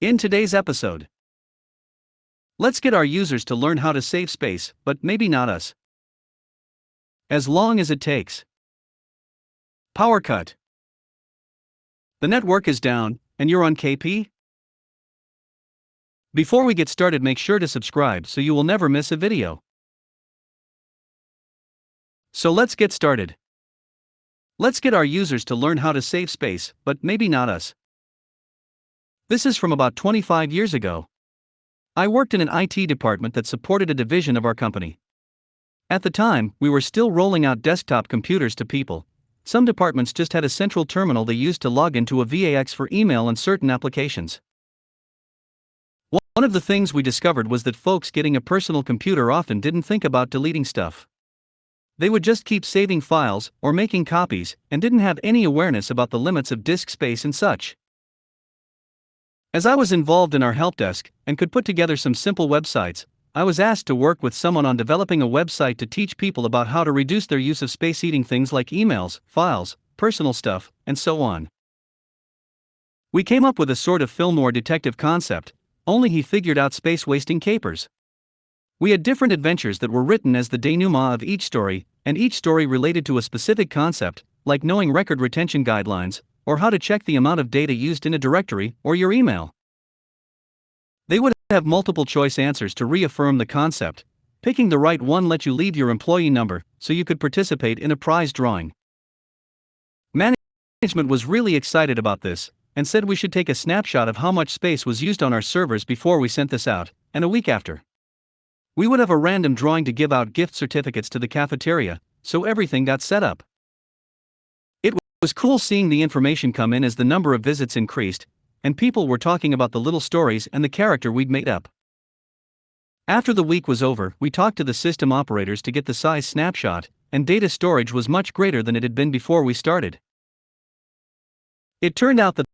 In today's episode, let's get our users to learn how to save space, but maybe not us. As long as it takes. Power cut. The network is down, and you're on KP? Before we get started, make sure to subscribe so you will never miss a video. So let's get started. Let's get our users to learn how to save space, but maybe not us. This is from about 25 years ago. I worked in an IT department that supported a division of our company. At the time, we were still rolling out desktop computers to people. Some departments just had a central terminal they used to log into a VAX for email and certain applications. One of the things we discovered was that folks getting a personal computer often didn't think about deleting stuff. They would just keep saving files or making copies and didn't have any awareness about the limits of disk space and such. As I was involved in our help desk and could put together some simple websites, I was asked to work with someone on developing a website to teach people about how to reduce their use of space eating things like emails, files, personal stuff, and so on. We came up with a sort of film noir detective concept, only he figured out space wasting capers. We had different adventures that were written as the denouement of each story, and each story related to a specific concept, like knowing record retention guidelines, or how to check the amount of data used in a directory or your email. They would have multiple choice answers to reaffirm the concept. Picking the right one let you leave your employee number so you could participate in a prize drawing. Management was really excited about this and said we should take a snapshot of how much space was used on our servers before we sent this out, and a week after. We would have a random drawing to give out gift certificates to the cafeteria, so everything got set up. It was cool seeing the information come in as the number of visits increased, and people were talking about the little stories and the character we'd made up. After the week was over, we talked to the system operators to get the size snapshot, and data storage was much greater than it had been before we started. It turned out that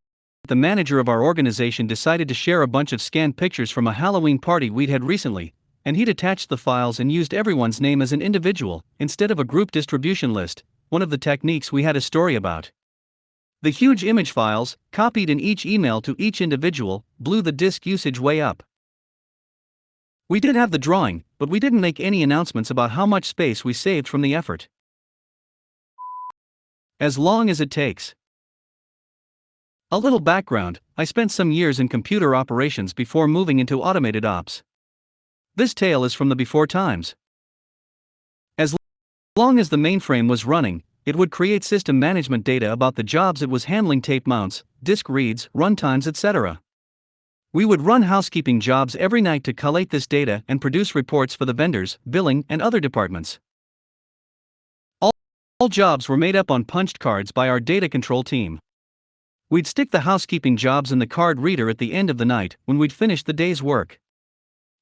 the manager of our organization decided to share a bunch of scanned pictures from a Halloween party we'd had recently, and he'd attached the files and used everyone's name as an individual, instead of a group distribution list, one of the techniques we had a story about. The huge image files, copied in each email to each individual, blew the disk usage way up. We did have the drawing, but we didn't make any announcements about how much space we saved from the effort. As long as it takes. A little background: I spent some years in computer operations before moving into automated ops. This tale is from the before times. As long as the mainframe was running, it would create system management data about the jobs it was handling: tape mounts, disk reads, runtimes, etc. We would run housekeeping jobs every night to collate this data and produce reports for the vendors, billing, and other departments. All jobs were made up on punched cards by our data control team. We'd stick the housekeeping jobs in the card reader at the end of the night when we'd finished the day's work.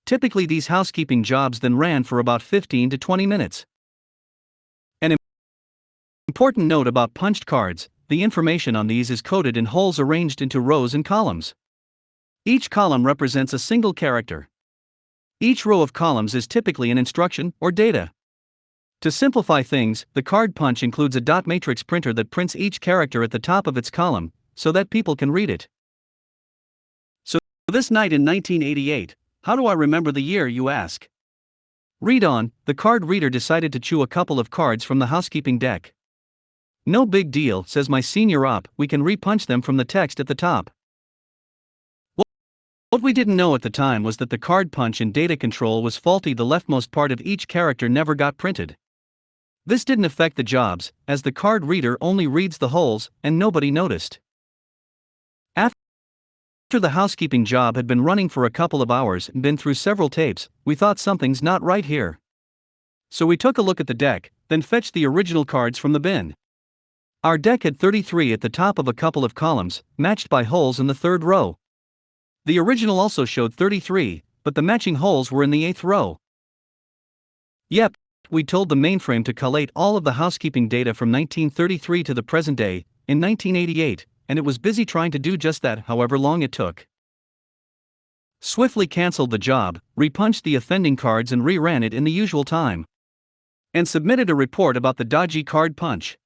Typically, these housekeeping jobs then ran for about 15 to 20 minutes. An important note about punched cards: the information on these is coded in holes arranged into rows and columns. Each column represents a single character. Each row of columns is typically an instruction or data. To simplify things, the card punch includes a dot matrix printer that prints each character at the top of its column, so that people can read it. So this night in 1988, how do I remember the year, you ask? Read on. The card reader decided to chew a couple of cards from the housekeeping deck. No big deal, says my senior op, we can repunch them from the text at the top. What we didn't know at the time was that the card punch in data control was faulty. The leftmost part of each character never got printed. This didn't affect the jobs, as the card reader only reads the holes, and nobody noticed. After the housekeeping job had been running for a couple of hours and been through several tapes, we thought something's not right here. So we took a look at the deck, then fetched the original cards from the bin. Our deck had 33 at the top of a couple of columns, matched by holes in the third row. The original also showed 33, but the matching holes were in the 8th row. Yep, we told the mainframe to collate all of the housekeeping data from 1933 to the present day, in 1988, and it was busy trying to do just that, however long it took. Swiftly canceled the job, repunched the offending cards and reran it in the usual time. And submitted a report about the dodgy card punch.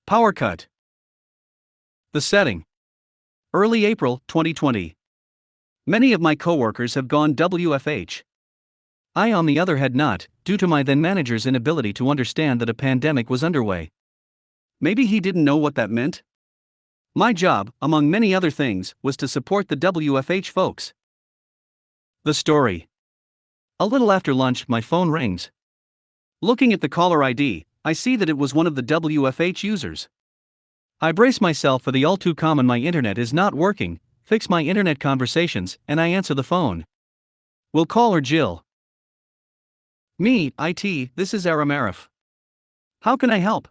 Power cut. The setting. Early April 2020. Many of my coworkers have gone WFH. I, on the other, had not, due to my then manager's inability to understand that a pandemic was underway. Maybe he didn't know what that meant? My job, among many other things, was to support the WFH folks. The story. A little after lunch, my phone rings. Looking at the caller ID, I see that it was one of the WFH users. I brace myself for the all too common "my internet is not working, fix my internet" conversations, and I answer the phone. We'll call her Jill. Me, IT, this is Aramarif. How can I help?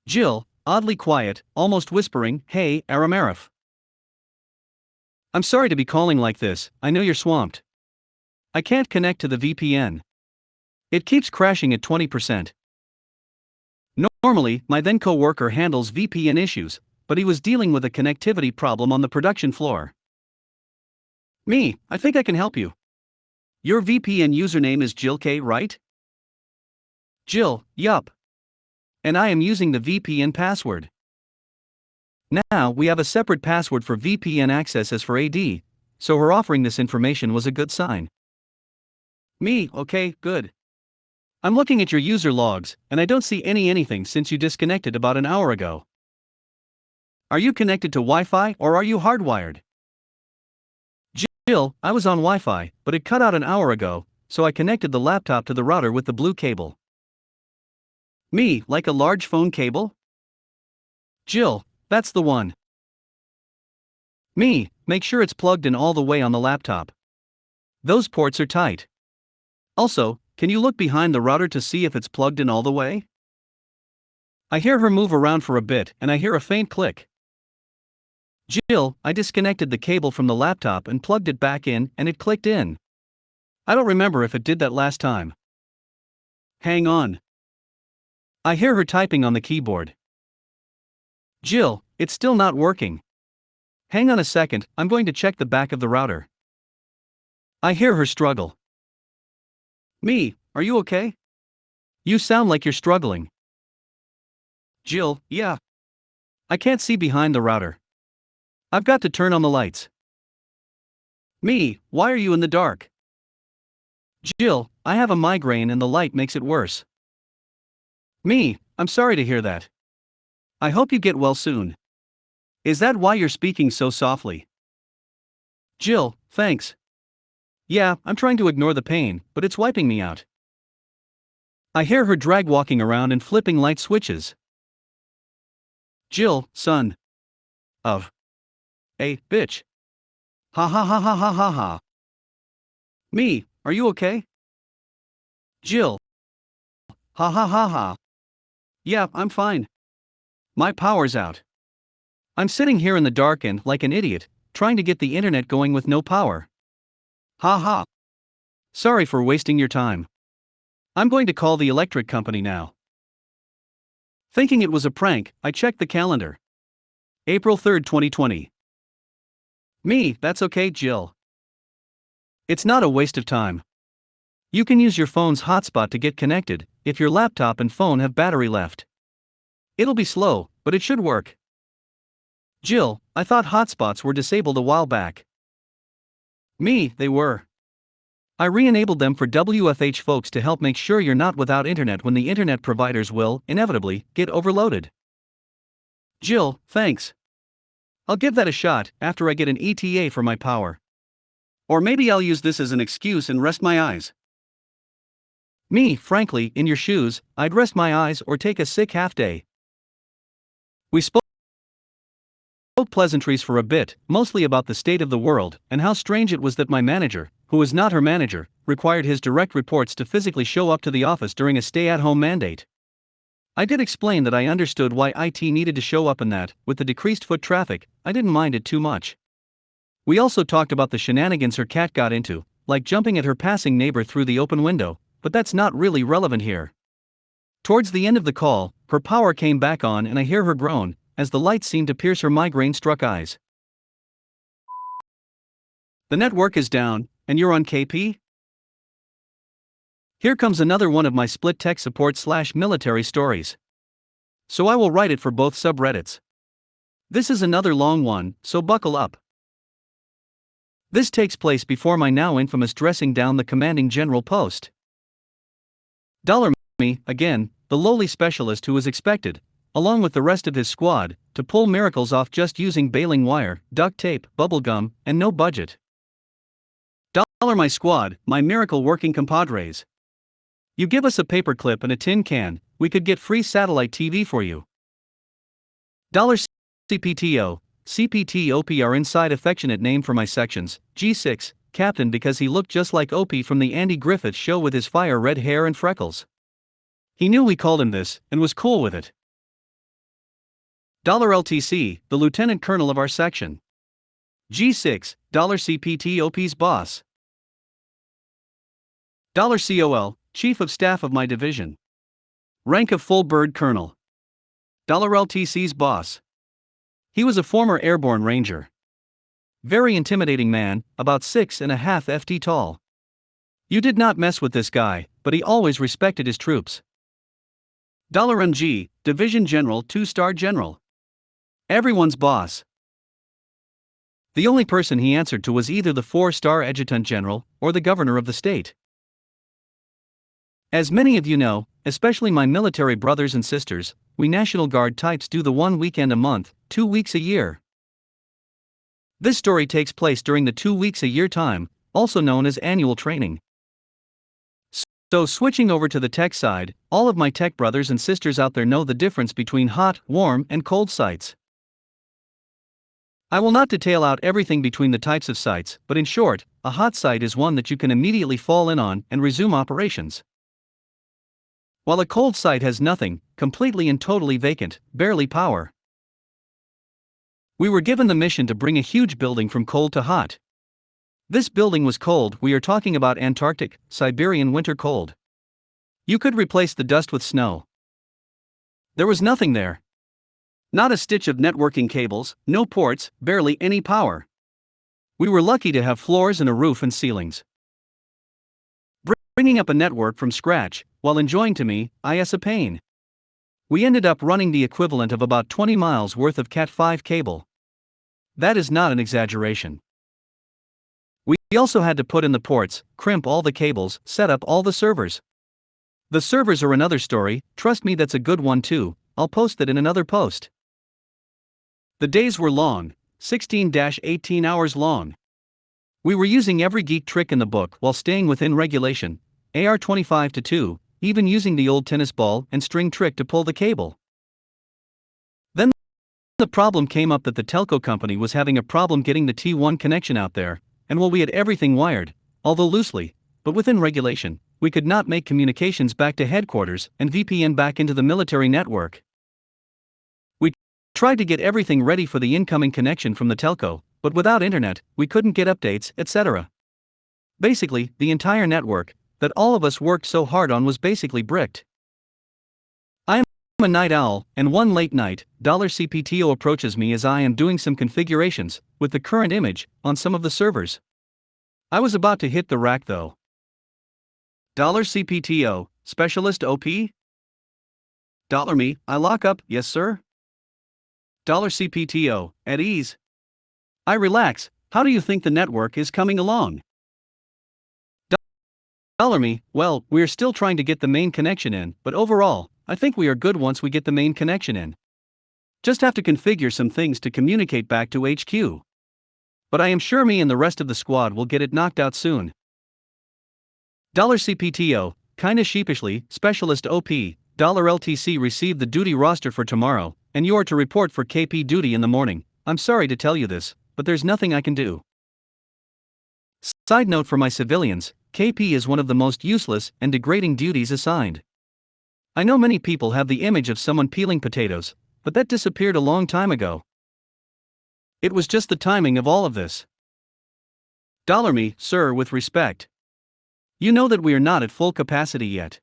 Jill, oddly quiet, almost whispering, "Hey, Aramarif. I'm sorry to be calling like this, I know you're swamped. I can't connect to the VPN. It keeps crashing at 20%. Normally, my then co-worker handles VPN issues, but he was dealing with a connectivity problem on the production floor. Me, I think I can help you. Your VPN username is Jill K, right? Jill, yup. And I am using the VPN password. Now, we have a separate password for VPN access as for AD, so her offering this information was a good sign. Me, okay, good. I'm looking at your user logs, and I don't see anything since you disconnected about an hour ago. Are you connected to Wi-Fi or are you hardwired? Jill, I was on Wi-Fi, but it cut out an hour ago, so I connected the laptop to the router with the blue cable. Me, like a large phone cable? Jill, that's the one. Me, make sure it's plugged in all the way on the laptop. Those ports are tight. Also, can you look behind the router to see if it's plugged in all the way? I hear her move around for a bit and I hear a faint click. Jill, I disconnected the cable from the laptop and plugged it back in and it clicked in. I don't remember if it did that last time. Hang on. I hear her typing on the keyboard. Jill, it's still not working. Hang on a second, I'm going to check the back of the router. I hear her struggle. Me, are you okay? You sound like you're struggling. Jill, yeah. I can't see behind the router. I've got to turn on the lights. Me, why are you in the dark? Jill, I have a migraine and the light makes it worse. Me, I'm sorry to hear that. I hope you get well soon. Is that why you're speaking so softly? Jill, thanks. Yeah, I'm trying to ignore the pain, but it's wiping me out. I hear her drag walking around and flipping light switches. Jill, son. Of. A bitch. Ha ha ha ha ha ha ha. Me, are you okay? Jill. Ha ha ha ha. Yeah, I'm fine. My power's out. I'm sitting here in the dark and, like an idiot, trying to get the internet going with no power. Ha ha. Sorry for wasting your time. I'm going to call the electric company now. Thinking it was a prank, I checked the calendar. April 3, 2020. Me, that's okay, Jill. It's not a waste of time. You can use your phone's hotspot to get connected, if your laptop and phone have battery left. It'll be slow, but it should work. Jill, I thought hotspots were disabled a while back. Me, they were. I re-enabled them for WFH folks to help make sure you're not without internet when the internet providers will, inevitably, get overloaded. Jill, thanks. I'll give that a shot after I get an ETA for my power. Or maybe I'll use this as an excuse and rest my eyes. Me, frankly, in your shoes, I'd rest my eyes or take a sick half day. We spoke pleasantries for a bit, mostly about the state of the world and how strange it was that my manager, who was not her manager, required his direct reports to physically show up to the office during a stay-at-home mandate. I did explain that I understood why IT needed to show up and that, with the decreased foot traffic, I didn't mind it too much. We also talked about the shenanigans her cat got into, like jumping at her passing neighbor through the open window, but that's not really relevant here. Towards the end of the call, her power came back on and I hear her groan, as the light seemed to pierce her migraine-struck eyes. The network is down, and you're on KP? Here comes another one of my split tech support/military stories. So I will write it for both subreddits. This is another long one, so buckle up. This takes place before my now infamous dressing down the commanding general post. Me, again, the lowly specialist who was expected, along with the rest of his squad, to pull miracles off just using baling wire, duct tape, bubble gum, and no budget. My squad, my miracle working compadres. You give us a paperclip and a tin can, we could get free satellite TV for you. CPTO, CPTOP are inside affectionate name for my sections, G6, Captain because he looked just like Opie from the Andy Griffith Show with his fire red hair and freckles. He knew we called him this, and was cool with it. $LTC, the lieutenant colonel of our section. G6, $CPTOP's boss. $COL, chief of staff of my division. Rank of full bird colonel. $LTC's boss. He was a former airborne ranger. Very intimidating man, about 6.5 ft tall. You did not mess with this guy, but he always respected his troops. $MG, Division General 2-star General. Everyone's boss. The only person he answered to was either the 4-star Adjutant General, or the governor of the state. As many of you know, especially my military brothers and sisters, we National Guard types do the 1 weekend a month, 2 weeks a year. This story takes place during the 2 weeks a year time, also known as annual training. So switching over to the tech side, all of my tech brothers and sisters out there know the difference between hot, warm, and cold sites. I will not detail out everything between the types of sites, but in short, a hot site is one that you can immediately fall in on and resume operations. While a cold site has nothing, completely and totally vacant, barely power. We were given the mission to bring a huge building from cold to hot. This building was cold, we are talking about Antarctic, Siberian winter cold. You could replace the dust with snow. There was nothing there. Not a stitch of networking cables, no ports, barely any power. We were lucky to have floors and a roof and ceilings. Bringing up a network from scratch, while enjoying to me, is a pain. We ended up running the equivalent of about 20 miles worth of Cat5 cable. That is not an exaggeration. We also had to put in the ports, crimp all the cables, set up all the servers. The servers are another story, trust me that's a good one too, I'll post that in another post. The days were long, 16-18 hours long. We were using every geek trick in the book while staying within regulation, AR-25-2, even using the old tennis ball and string trick to pull the cable. Then the problem came up that the telco company was having a problem getting the T1 connection out there, and while we had everything wired, although loosely, but within regulation, we could not make communications back to headquarters and VPN back into the military network. We tried to get everything ready for the incoming connection from the telco, but without internet, we couldn't get updates, etc. Basically, the entire network that all of us worked so hard on was basically bricked. I am a night owl, and one late night, $CPTO approaches me as I am doing some configurations, with the current image, on some of the servers. I was about to hit the rack though. $CPTO, Specialist OP? $Me, I lock up, yes sir? $CPTO, at ease. I relax, how do you think the network is coming along? $Me, well, we're still trying to get the main connection in, but overall, I think we are good once we get the main connection in. Just have to configure some things to communicate back to HQ. But I am sure me and the rest of the squad will get it knocked out soon. $CPTO, kinda sheepishly, Specialist OP, $LTC received the duty roster for tomorrow, and you are to report for KP duty in the morning. I'm sorry to tell you this, but there's nothing I can do. Side note for my civilians, KP is one of the most useless and degrading duties assigned. I know many people have the image of someone peeling potatoes, but that disappeared a long time ago. It was just the timing of all of this. Me, sir, with respect. You know that we are not at full capacity yet.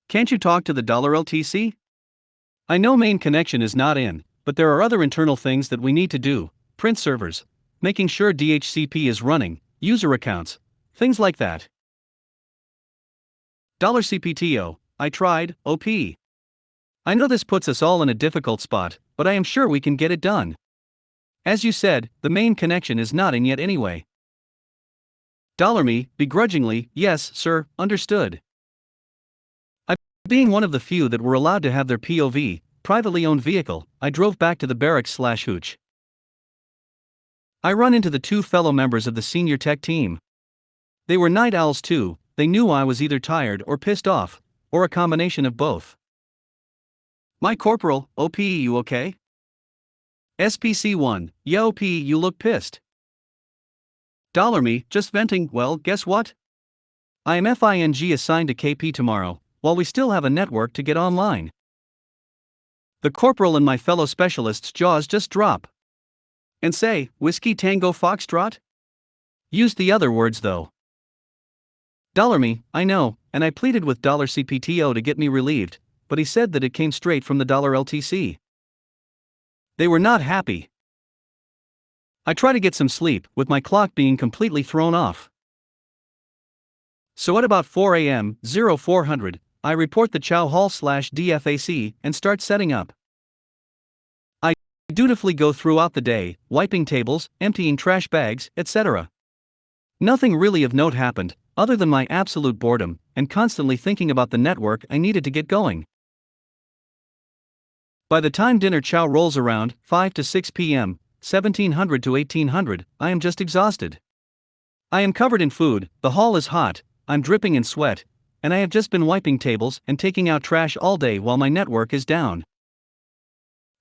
Can't you talk to the $LTC? I know main connection is not in, but there are other internal things that we need to do, print servers, making sure DHCP is running, user accounts, things like that. $CPTO, I tried, OP. I know this puts us all in a difficult spot, but I am sure we can get it done. As you said, the main connection is not in yet anyway. $me, begrudgingly, yes, sir, understood. Being one of the few that were allowed to have their POV, privately owned vehicle, I drove back to the barracks/hooch. I run into the two fellow members of the senior tech team. They were night owls too. They knew I was either tired or pissed off, or a combination of both. My corporal, OP, you okay? SPC-1, yeah OP, you look pissed. $me, just venting. Well, guess what? I am FING assigned to KP tomorrow, while we still have a network to get online. The corporal and my fellow specialist's jaws just drop. And say, Whiskey Tango Foxtrot? Used the other words though. $me, I know, and I pleaded with $CPTO to get me relieved, but he said that it came straight from the $LTC. They were not happy. I try to get some sleep, with my clock being completely thrown off. So at about 4 a.m., 0400, I report the Chow Hall/DFAC and start setting up. I dutifully go throughout the day, wiping tables, emptying trash bags, etc. Nothing really of note happened, other than my absolute boredom, and constantly thinking about the network I needed to get going. By the time dinner chow rolls around, 5 to 6 p.m., 1700 to 1800, I am just exhausted. I am covered in food, the hall is hot, I'm dripping in sweat, and I have just been wiping tables and taking out trash all day while my network is down.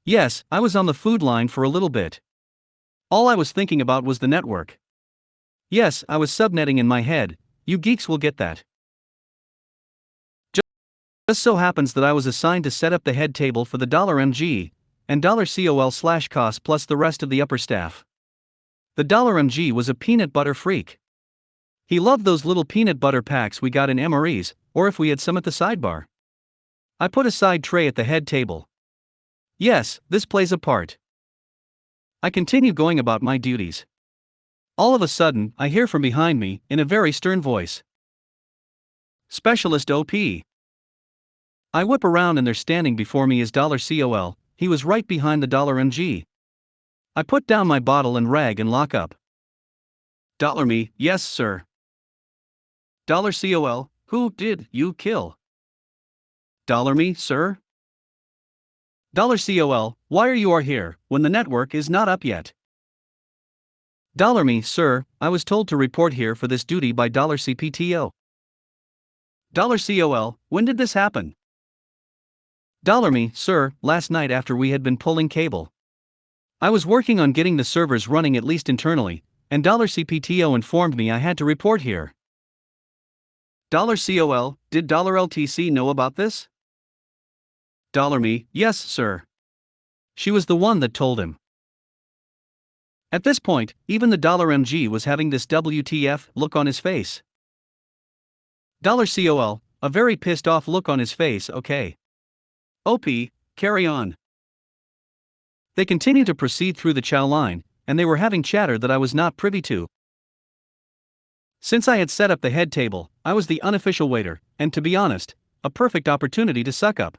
Yes, I was on the food line for a little bit. All I was thinking about was the network. Yes, I was subnetting in my head. You geeks will get that. Just so happens that I was assigned to set up the head table for the $MG and $COL/cost plus the rest of the upper staff. The $MG was a peanut butter freak. He loved those little peanut butter packs we got in MREs, or if we had some at the sidebar. I put a side tray at the head table. Yes, this plays a part. I continue going about my duties. All of a sudden, I hear from behind me, in a very stern voice. Specialist OP. I whip around and there standing before me is $COL, he was right behind the $MG. I put down my bottle and rag and lock up. $me, yes sir. $COL, who did you kill? $me, sir? $COL, why are you here, when the network is not up yet? $me, sir, I was told to report here for this duty by $CPTO. $COL, when did this happen? $me, sir, last night after we had been pulling cable. I was working on getting the servers running at least internally, and $CPTO informed me I had to report here. $COL, did $LTC know about this? $me, yes, sir. She was the one that told him. At this point, even the $MG was having this WTF look on his face. $COL, a very pissed off look on his face, okay. OP, carry on. They continued to proceed through the chow line, and they were having chatter that I was not privy to. Since I had set up the head table, I was the unofficial waiter, and to be honest, a perfect opportunity to suck up.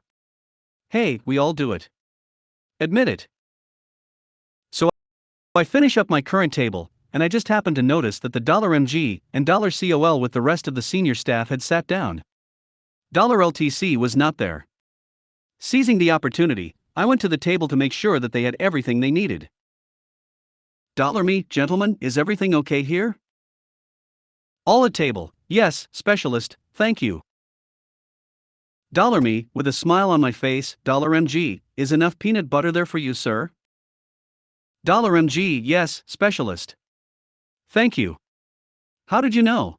Hey, we all do it. Admit it. So I finish up my current table, and I just happened to notice that the $MG and $COL with the rest of the senior staff had sat down. $LTC was not there. Seizing the opportunity, I went to the table to make sure that they had everything they needed. Me, gentlemen, is everything okay here? All at table, yes, specialist, thank you. Me, with a smile on my face, $MG, is enough peanut butter there for you, sir? $MG, yes, specialist. Thank you. How did you know?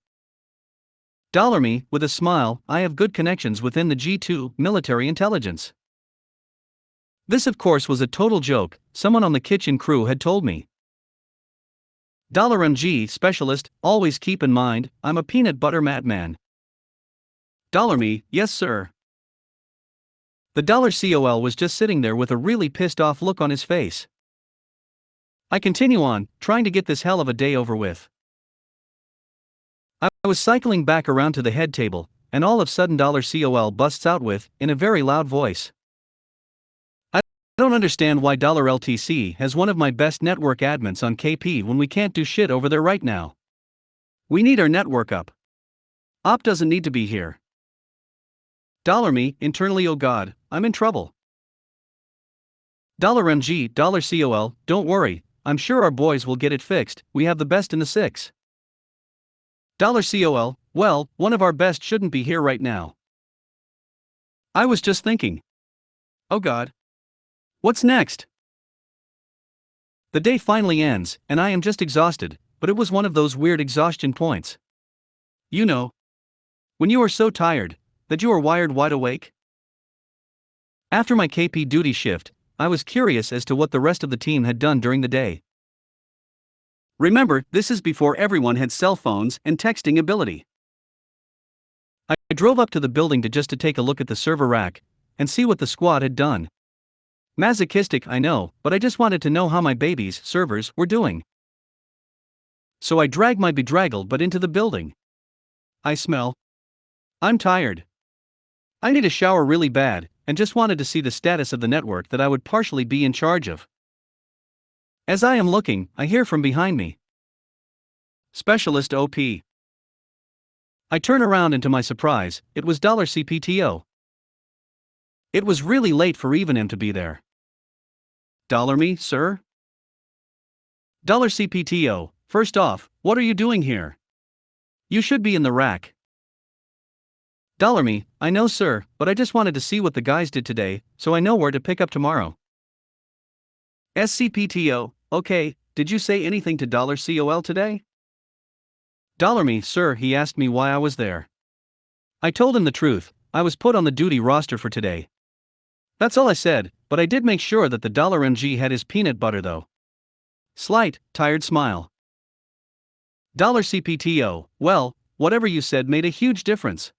Me, with a smile, I have good connections within the G2 military intelligence. This of course was a total joke, someone on the kitchen crew had told me. $MG specialist, always keep in mind, I'm a peanut butter madman. Me, yes sir. The $COL was just sitting there with a really pissed off look on his face. I continue on, trying to get this hell of a day over with. I was cycling back around to the head table, and all of a sudden $COL busts out with, in a very loud voice. don't understand why $LTC has one of my best network admins on KP when we can't do shit over there right now. We need our network up. Op doesn't need to be here. $Me, internally, oh god, I'm in trouble. $MG, $COL, don't worry, I'm sure our boys will get it fixed, we have the best in the six. $COL, well, one of our best shouldn't be here right now. I was just thinking. Oh god. What's next? The day finally ends, and I am just exhausted, but it was one of those weird exhaustion points. You know, when you are so tired that you are wired wide awake? After my KP duty shift, I was curious as to what the rest of the team had done during the day. Remember, this is before everyone had cell phones and texting ability. I drove up to the building to take a look at the server rack and see what the squad had done. Masochistic, I know, but I just wanted to know how my baby's servers were doing. So I dragged my bedraggled butt into the building. I smell. I'm tired. I need a shower really bad, and just wanted to see the status of the network that I would partially be in charge of. As I am looking, I hear from behind me. Specialist OP. I turn around and to my surprise, it was $CPTO. It was really late for even him to be there. Me, sir? $CPTO, first off, what are you doing here? You should be in the rack. Me, I know sir, but I just wanted to see what the guys did today, so I know where to pick up tomorrow. SCPTO, okay, did you say anything to $COL today? Me, sir, he asked me why I was there. I told him the truth, I was put on the duty roster for today. That's all I said, but I did make sure that the $MG had his peanut butter though. Slight, tired smile. $CPTO, well, whatever you said made a huge difference.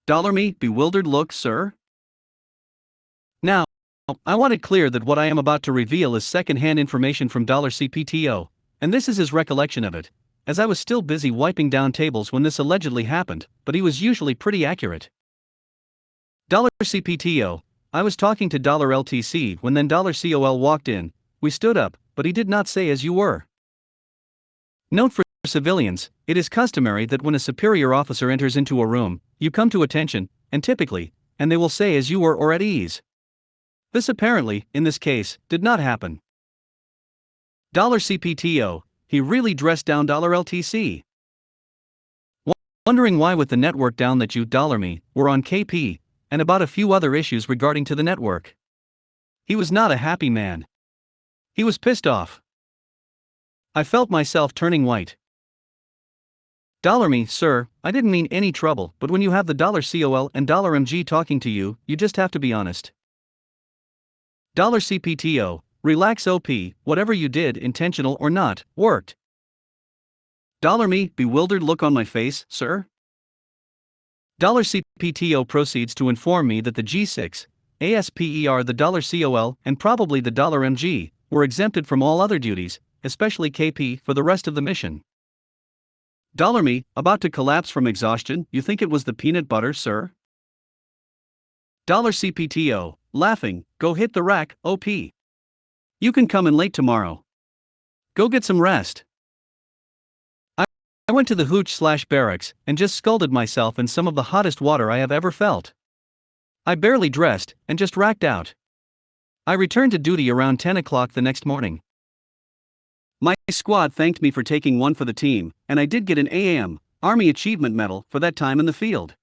Me, bewildered look, sir? Now, I want it clear that what I am about to reveal is second-hand information from $CPTO, and this is his recollection of it, as I was still busy wiping down tables when this allegedly happened, but he was usually pretty accurate. $CPTO, I was talking to $LTC when then $COL walked in, we stood up, but he did not say as you were. Note for civilians, it is customary that when a superior officer enters into a room, you come to attention, and typically, and they will say as you were or at ease. This apparently, in this case, did not happen. $CPTO, he really dressed down $LTC. Wondering why with the network down that you $Me were on KP, and about a few other issues regarding to the network. He was not a happy man. He was pissed off. I felt myself turning white. Me, sir, I didn't mean any trouble, but when you have the $COL and $MG talking to you, you just have to be honest. $CPTO, relax OP, whatever you did, intentional or not, worked. Me, bewildered look on my face, sir? $CPTO proceeds to inform me that the G6, ASPER, the $COL, and probably the $MG, were exempted from all other duties, especially KP, for the rest of the mission. Me, about to collapse from exhaustion, you think it was the peanut butter, sir? $CPTO, laughing, go hit the rack, OP. You can come in late tomorrow. Go get some rest. I went to the hooch/barracks and just scalded myself in some of the hottest water I have ever felt. I barely dressed and just racked out. I returned to duty around 10 o'clock the next morning. My squad thanked me for taking one for the team, and I did get an AAM, Army Achievement Medal, for that time in the field.